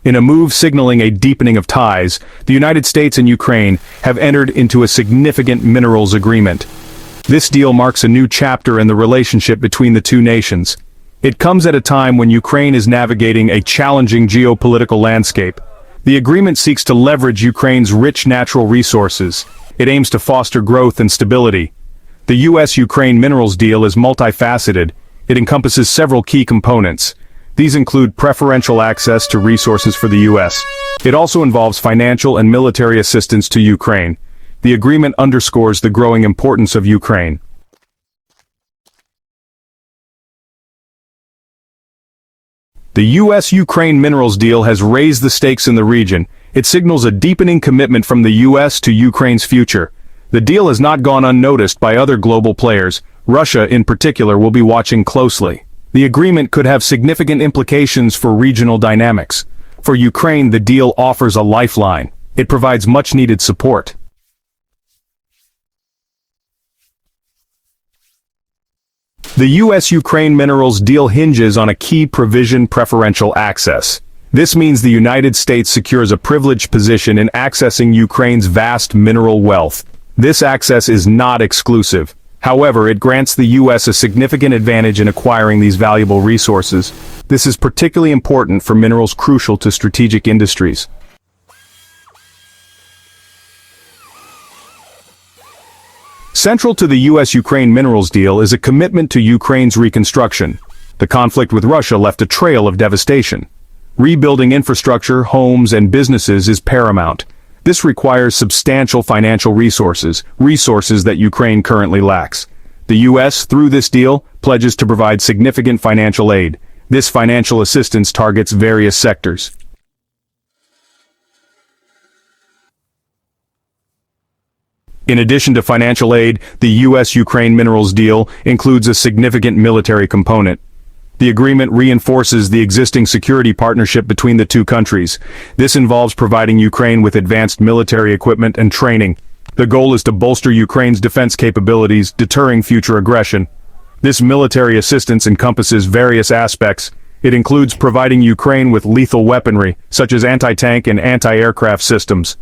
In a move signaling a deepening of ties, the United States and Ukraine have entered into a significant minerals agreement. This deal marks a new chapter in the relationship between the two nations. It comes at a time when Ukraine is navigating a challenging geopolitical landscape. The agreement seeks to leverage Ukraine's rich natural resources. It aims to foster growth and stability. The U.S.-Ukraine minerals deal is multifaceted. It encompasses several key components. These include preferential access to resources for the U.S. It also involves financial and military assistance to Ukraine. The agreement underscores the growing importance of Ukraine. The U.S.-Ukraine minerals deal has raised the stakes in the region. It signals a deepening commitment from the U.S. to Ukraine's future. The deal has not gone unnoticed by other global players. Russia, in particular, will be watching closely. The agreement could have significant implications for regional dynamics. For Ukraine, the deal offers a lifeline. It provides much-needed support. The U.S.-Ukraine minerals deal hinges on a key provision: preferential access. This means the United States secures a privileged position in accessing Ukraine's vast mineral wealth. This access is not exclusive. However, it grants the U.S. a significant advantage in acquiring these valuable resources. This is particularly important for minerals crucial to strategic industries. Central to the U.S.-Ukraine minerals deal is a commitment to Ukraine's reconstruction. The conflict with Russia left a trail of devastation. Rebuilding infrastructure, homes, and businesses is paramount. This requires substantial financial resources that Ukraine currently lacks. The U.S., through this deal, pledges to provide significant financial aid. This financial assistance targets various sectors. In addition to financial aid, the U.S.-Ukraine minerals deal includes a significant military component. The agreement reinforces the existing security partnership between the two countries. This involves providing Ukraine with advanced military equipment and training. The goal is to bolster Ukraine's defense capabilities, deterring future aggression. This military assistance encompasses various aspects. It includes providing Ukraine with lethal weaponry, such as anti-tank and anti-aircraft systems.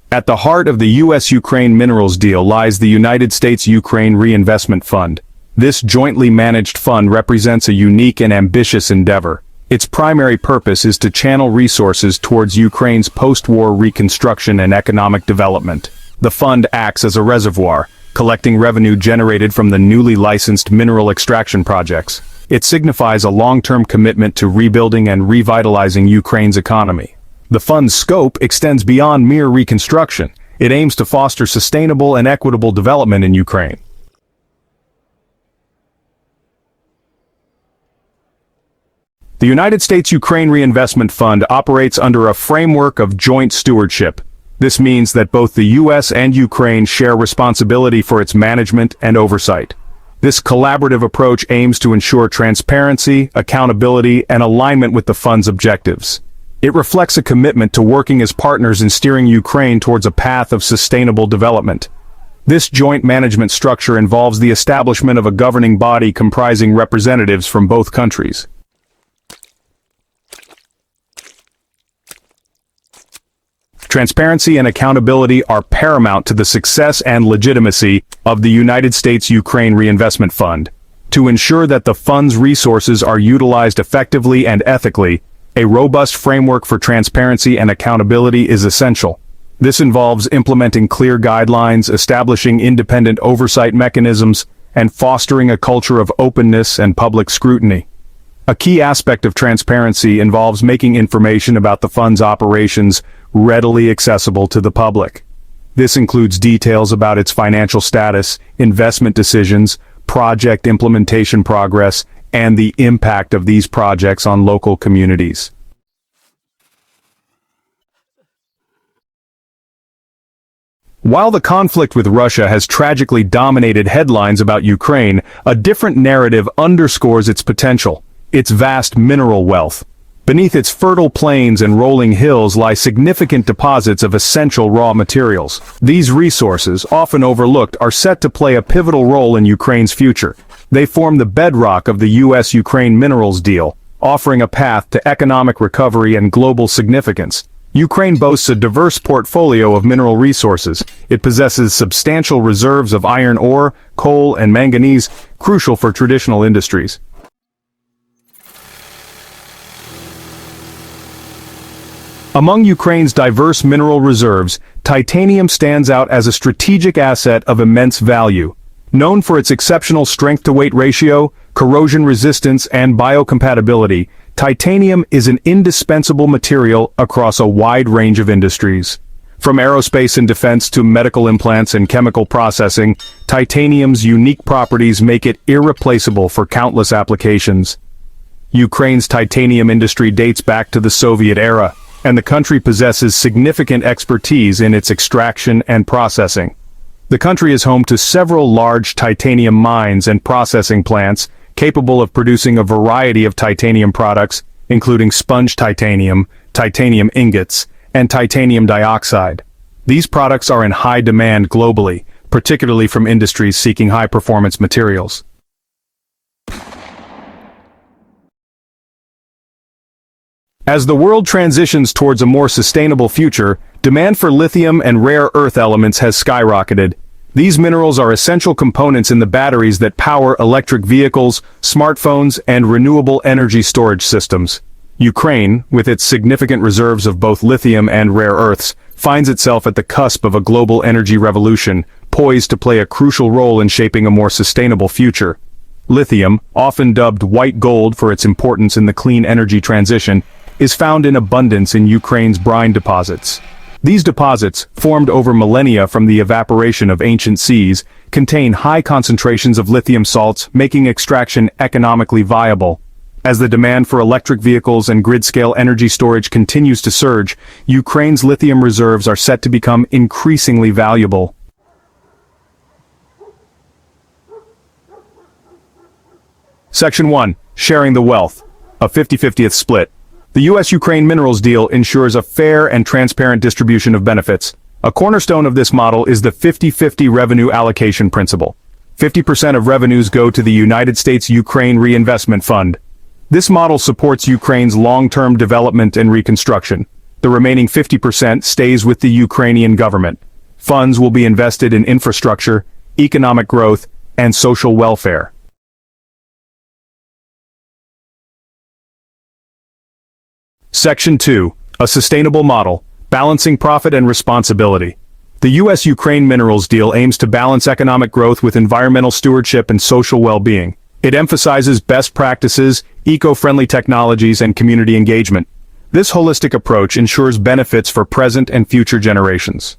At the heart of the U.S.-Ukraine minerals deal lies the United States-Ukraine Reinvestment Fund. This jointly managed fund represents a unique and ambitious endeavor. Its primary purpose is to channel resources towards Ukraine's post-war reconstruction and economic development. The fund acts as a reservoir, collecting revenue generated from the newly licensed mineral extraction projects. It signifies a long-term commitment to rebuilding and revitalizing Ukraine's economy. The fund's scope extends beyond mere reconstruction. It aims to foster sustainable and equitable development in Ukraine. The United States-Ukraine Reinvestment Fund operates under a framework of joint stewardship. This means that both the U.S. and Ukraine share responsibility for its management and oversight. This collaborative approach aims to ensure transparency, accountability, and alignment with the fund's objectives. It reflects a commitment to working as partners in steering Ukraine towards a path of sustainable development. This joint management structure involves the establishment of a governing body comprising representatives from both countries. Transparency and accountability are paramount to the success and legitimacy of the United States-Ukraine Reinvestment Fund. To ensure that the fund's resources are utilized effectively and ethically, a robust framework for transparency and accountability is essential. This involves implementing clear guidelines, establishing independent oversight mechanisms, and fostering a culture of openness and public scrutiny. A key aspect of transparency involves making information about the fund's operations readily accessible to the public. This includes details about its financial status, investment decisions, project implementation progress, and the impact of these projects on local communities. While the conflict with Russia has tragically dominated headlines about Ukraine, a different narrative underscores its potential: its vast mineral wealth. Beneath its fertile plains and rolling hills lie significant deposits of essential raw materials. These resources, often overlooked, are set to play a pivotal role in Ukraine's future. They form the bedrock of the U.S.-Ukraine minerals deal, offering a path to economic recovery and global significance. Ukraine boasts a diverse portfolio of mineral resources. It possesses substantial reserves of iron ore, coal, and manganese, crucial for traditional industries. Among Ukraine's diverse mineral reserves, titanium stands out as a strategic asset of immense value. Known for its exceptional strength-to-weight ratio, corrosion resistance, and biocompatibility, titanium is an indispensable material across a wide range of industries. From aerospace and defense to medical implants and chemical processing, titanium's unique properties make it irreplaceable for countless applications. Ukraine's titanium industry dates back to the Soviet era, and the country possesses significant expertise in its extraction and processing. The country is home to several large titanium mines and processing plants, capable of producing a variety of titanium products, including sponge titanium, titanium ingots, and titanium dioxide. These products are in high demand globally, particularly from industries seeking high-performance materials. As the world transitions towards a more sustainable future, demand for lithium and rare earth elements has skyrocketed. These minerals are essential components in the batteries that power electric vehicles, smartphones, and renewable energy storage systems. Ukraine, with its significant reserves of both lithium and rare earths, finds itself at the cusp of a global energy revolution, poised to play a crucial role in shaping a more sustainable future. Lithium, often dubbed white gold for its importance in the clean energy transition, is found in abundance in Ukraine's brine deposits. These deposits, formed over millennia from the evaporation of ancient seas, contain high concentrations of lithium salts, making extraction economically viable. As the demand for electric vehicles and grid-scale energy storage continues to surge, Ukraine's lithium reserves are set to become increasingly valuable. Section 1. Sharing the wealth. A 50-50th split. The U.S.-Ukraine minerals deal ensures a fair and transparent distribution of benefits. A cornerstone of this model is the 50-50 revenue allocation principle. 50% of revenues go to the United States-Ukraine Reinvestment Fund. This model supports Ukraine's long-term development and reconstruction. The remaining 50% stays with the Ukrainian government. Funds will be invested in infrastructure, economic growth, and social welfare. Section 2. A sustainable model, balancing profit and responsibility. The U.S.-Ukraine minerals deal aims to balance economic growth with environmental stewardship and social well-being. It emphasizes best practices, eco-friendly technologies, and community engagement. This holistic approach ensures benefits for present and future generations.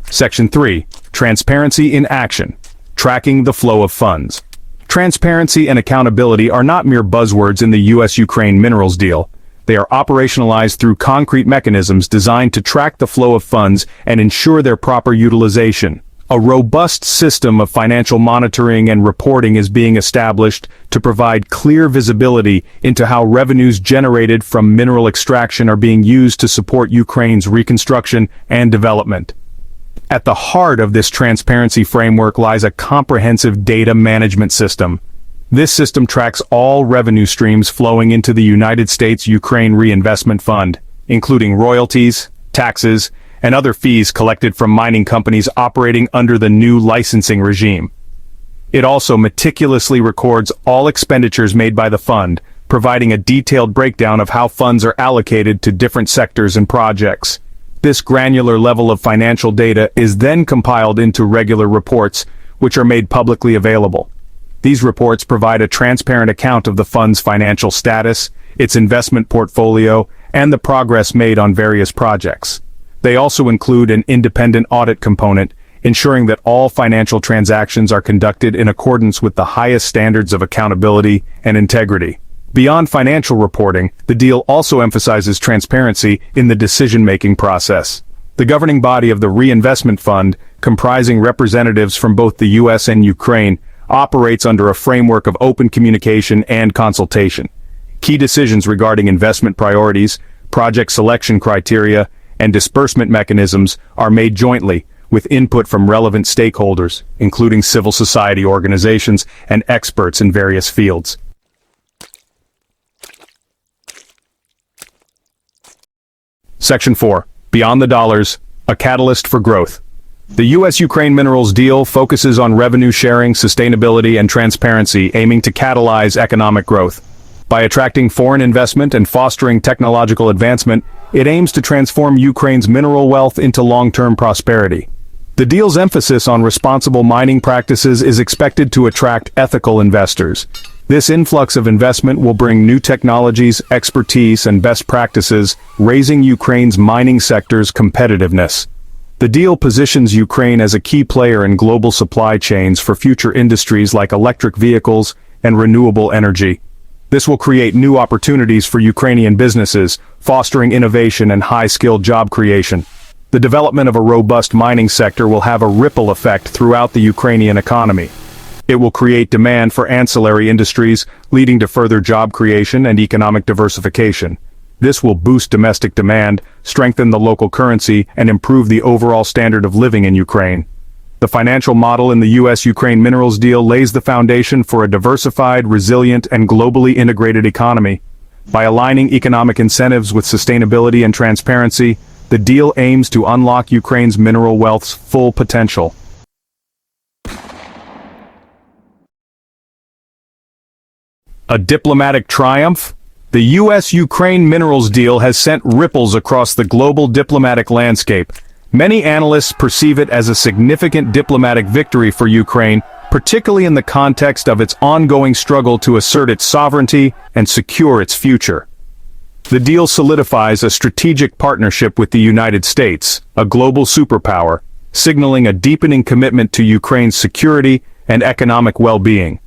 Section 3. Transparency in action, tracking the flow of funds. Transparency and accountability are not mere buzzwords in the U.S.-Ukraine minerals deal. They are operationalized through concrete mechanisms designed to track the flow of funds and ensure their proper utilization. A robust system of financial monitoring and reporting is being established to provide clear visibility into how revenues generated from mineral extraction are being used to support Ukraine's reconstruction and development. At the heart of this transparency framework lies a comprehensive data management system. This system tracks all revenue streams flowing into the United States-Ukraine Reinvestment Fund, including royalties, taxes, and other fees collected from mining companies operating under the new licensing regime. It also meticulously records all expenditures made by the fund, providing a detailed breakdown of how funds are allocated to different sectors and projects. This granular level of financial data is then compiled into regular reports, which are made publicly available. These reports provide a transparent account of the fund's financial status, its investment portfolio, and the progress made on various projects. They also include an independent audit component, ensuring that all financial transactions are conducted in accordance with the highest standards of accountability and integrity. Beyond financial reporting, the deal also emphasizes transparency in the decision-making process. The governing body of the Reinvestment Fund, comprising representatives from both the U.S. and Ukraine, operates under a framework of open communication and consultation. Key decisions regarding investment priorities, project selection criteria, and disbursement mechanisms are made jointly, with input from relevant stakeholders, including civil society organizations and experts in various fields. Section 4. Beyond the dollars, a catalyst for growth. The U.S.-Ukraine minerals deal focuses on revenue sharing, sustainability, and transparency, aiming to catalyze economic growth. By attracting foreign investment and fostering technological advancement, it aims to transform Ukraine's mineral wealth into long-term prosperity. The deal's emphasis on responsible mining practices is expected to attract ethical investors. This influx of investment will bring new technologies, expertise, and best practices, raising Ukraine's mining sector's competitiveness. The deal positions Ukraine as a key player in global supply chains for future industries like electric vehicles and renewable energy. This will create new opportunities for Ukrainian businesses, fostering innovation and high-skilled job creation. The development of a robust mining sector will have a ripple effect throughout the Ukrainian economy. It will create demand for ancillary industries, leading to further job creation and economic diversification. This will boost domestic demand, strengthen the local currency, and improve the overall standard of living in Ukraine. The financial model in the U.S.-Ukraine minerals deal lays the foundation for a diversified, resilient, and globally integrated economy. By aligning economic incentives with sustainability and transparency, the deal aims to unlock Ukraine's mineral wealth's full potential. A diplomatic triumph? The U.S.-Ukraine minerals deal has sent ripples across the global diplomatic landscape. Many analysts perceive it as a significant diplomatic victory for Ukraine, particularly in the context of its ongoing struggle to assert its sovereignty and secure its future. The deal solidifies a strategic partnership with the United States, a global superpower, signaling a deepening commitment to Ukraine's security and economic well-being.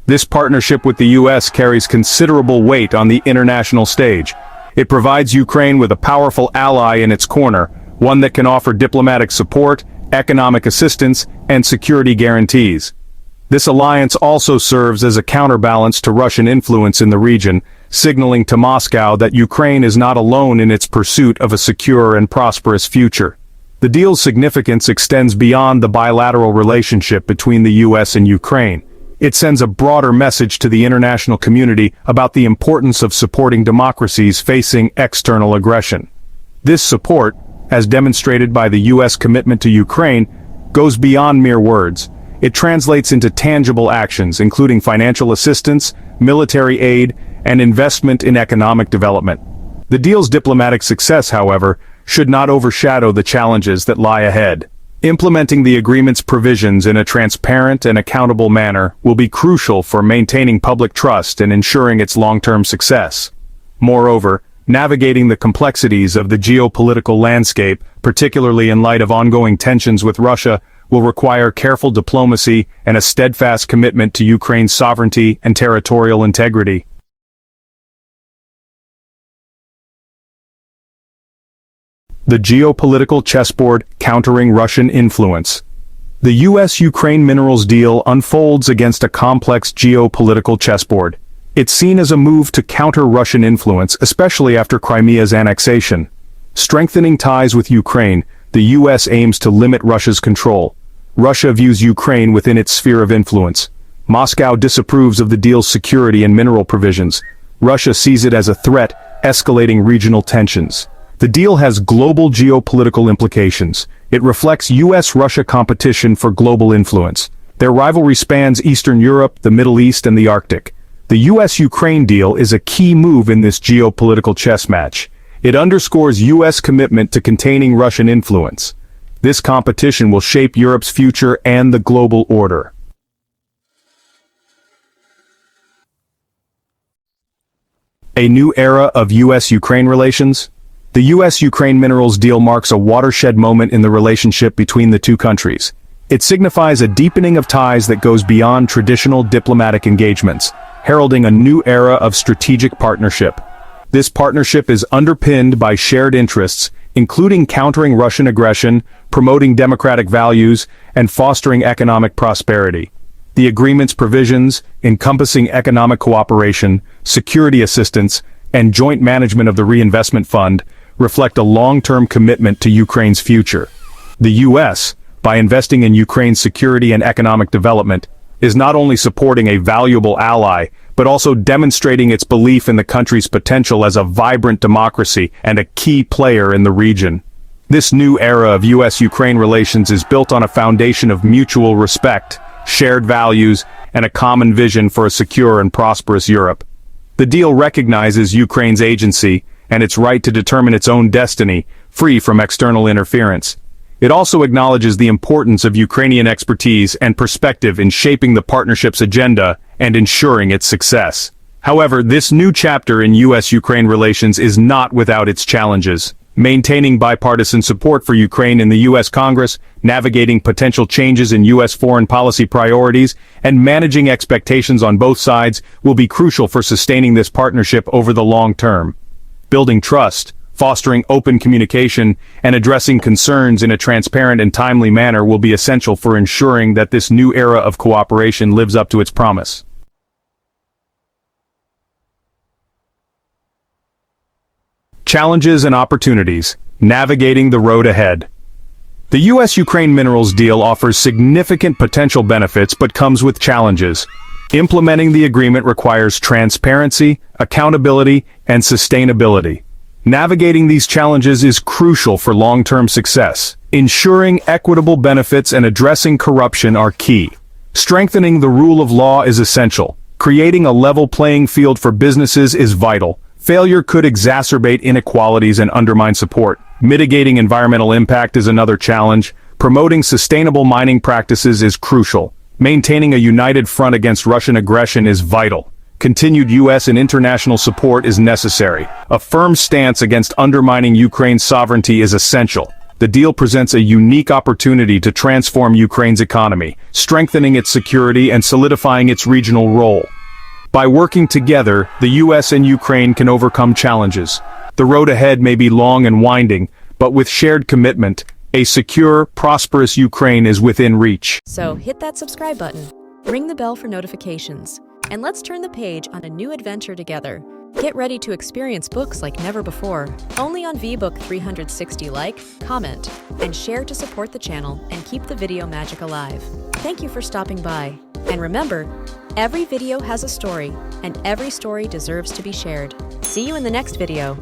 This partnership with the U.S. carries considerable weight on the international stage. It provides Ukraine with a powerful ally in its corner, one that can offer diplomatic support, economic assistance, and security guarantees. This alliance also serves as a counterbalance to Russian influence in the region, signaling to Moscow that Ukraine is not alone in its pursuit of a secure and prosperous future. The deal's significance extends beyond the bilateral relationship between the U.S. and Ukraine. It sends a broader message to the international community about the importance of supporting democracies facing external aggression. This support, as demonstrated by the U.S. commitment to Ukraine, goes beyond mere words. It translates into tangible actions, including financial assistance, military aid, and investment in economic development. The deal's diplomatic success, however, should not overshadow the challenges that lie ahead. Implementing the agreement's provisions in a transparent and accountable manner will be crucial for maintaining public trust and ensuring its long-term success. Moreover, navigating the complexities of the geopolitical landscape, particularly in light of ongoing tensions with Russia, will require careful diplomacy and a steadfast commitment to Ukraine's sovereignty and territorial integrity. The geopolitical chessboard countering Russian influence. The U.S.-Ukraine minerals deal unfolds against a complex geopolitical chessboard. It's seen as a move to counter Russian influence, especially after Crimea's annexation. Strengthening ties with Ukraine, the U.S. aims to limit Russia's control. Russia views Ukraine within its sphere of influence. Moscow disapproves of the deal's security and mineral provisions. Russia sees it as a threat, escalating regional tensions. The deal has global geopolitical implications. It reflects U.S.-Russia competition for global influence. Their rivalry spans Eastern Europe, the Middle East, and the Arctic. The U.S.-Ukraine deal is a key move in this geopolitical chess match. It underscores U.S. commitment to containing Russian influence. This competition will shape Europe's future and the global order. A new era of U.S.-Ukraine relations? The U.S.-Ukraine minerals deal marks a watershed moment in the relationship between the two countries. It signifies a deepening of ties that goes beyond traditional diplomatic engagements, heralding a new era of strategic partnership. This partnership is underpinned by shared interests, including countering Russian aggression, promoting democratic values, and fostering economic prosperity. The agreement's provisions, encompassing economic cooperation, security assistance, and joint management of the Reinvestment Fund, reflect a long-term commitment to Ukraine's future. The U.S., by investing in Ukraine's security and economic development, is not only supporting a valuable ally, but also demonstrating its belief in the country's potential as a vibrant democracy and a key player in the region. This new era of U.S.-Ukraine relations is built on a foundation of mutual respect, shared values, and a common vision for a secure and prosperous Europe. The deal recognizes Ukraine's agency and its right to determine its own destiny, free from external interference. It also acknowledges the importance of Ukrainian expertise and perspective in shaping the partnership's agenda and ensuring its success. However, this new chapter in U.S.-Ukraine relations is not without its challenges. Maintaining bipartisan support for Ukraine in the U.S. Congress, navigating potential changes in U.S. foreign policy priorities, and managing expectations on both sides will be crucial for sustaining this partnership over the long term. Building trust, fostering open communication, and addressing concerns in a transparent and timely manner will be essential for ensuring that this new era of cooperation lives up to its promise. Challenges and opportunities, navigating the road ahead. The U.S.-Ukraine minerals deal offers significant potential benefits but comes with challenges. Implementing the agreement requires transparency, accountability, and sustainability. Navigating these challenges is crucial for long-term success. Ensuring equitable benefits and addressing corruption are key. Strengthening the rule of law is essential. Creating a level playing field for businesses is vital. Failure could exacerbate inequalities and undermine support. Mitigating environmental impact is another challenge. Promoting sustainable mining practices is crucial. Maintaining a united front against Russian aggression is vital. Continued U.S. and international support is necessary. A firm stance against undermining Ukraine's sovereignty is essential. The deal presents a unique opportunity to transform Ukraine's economy, strengthening its security and solidifying its regional role. By working together, the U.S. and Ukraine can overcome challenges. The road ahead may be long and winding, but with shared commitment, a secure, prosperous Ukraine is within reach. So hit that subscribe button, ring the bell for notifications, and let's turn the page on a new adventure together. Get ready to experience books like never before, only on VBook 360. Like, comment, and share to support the channel and keep the video magic alive. Thank you for stopping by. And remember, every video has a story, and every story deserves to be shared. See you in the next video.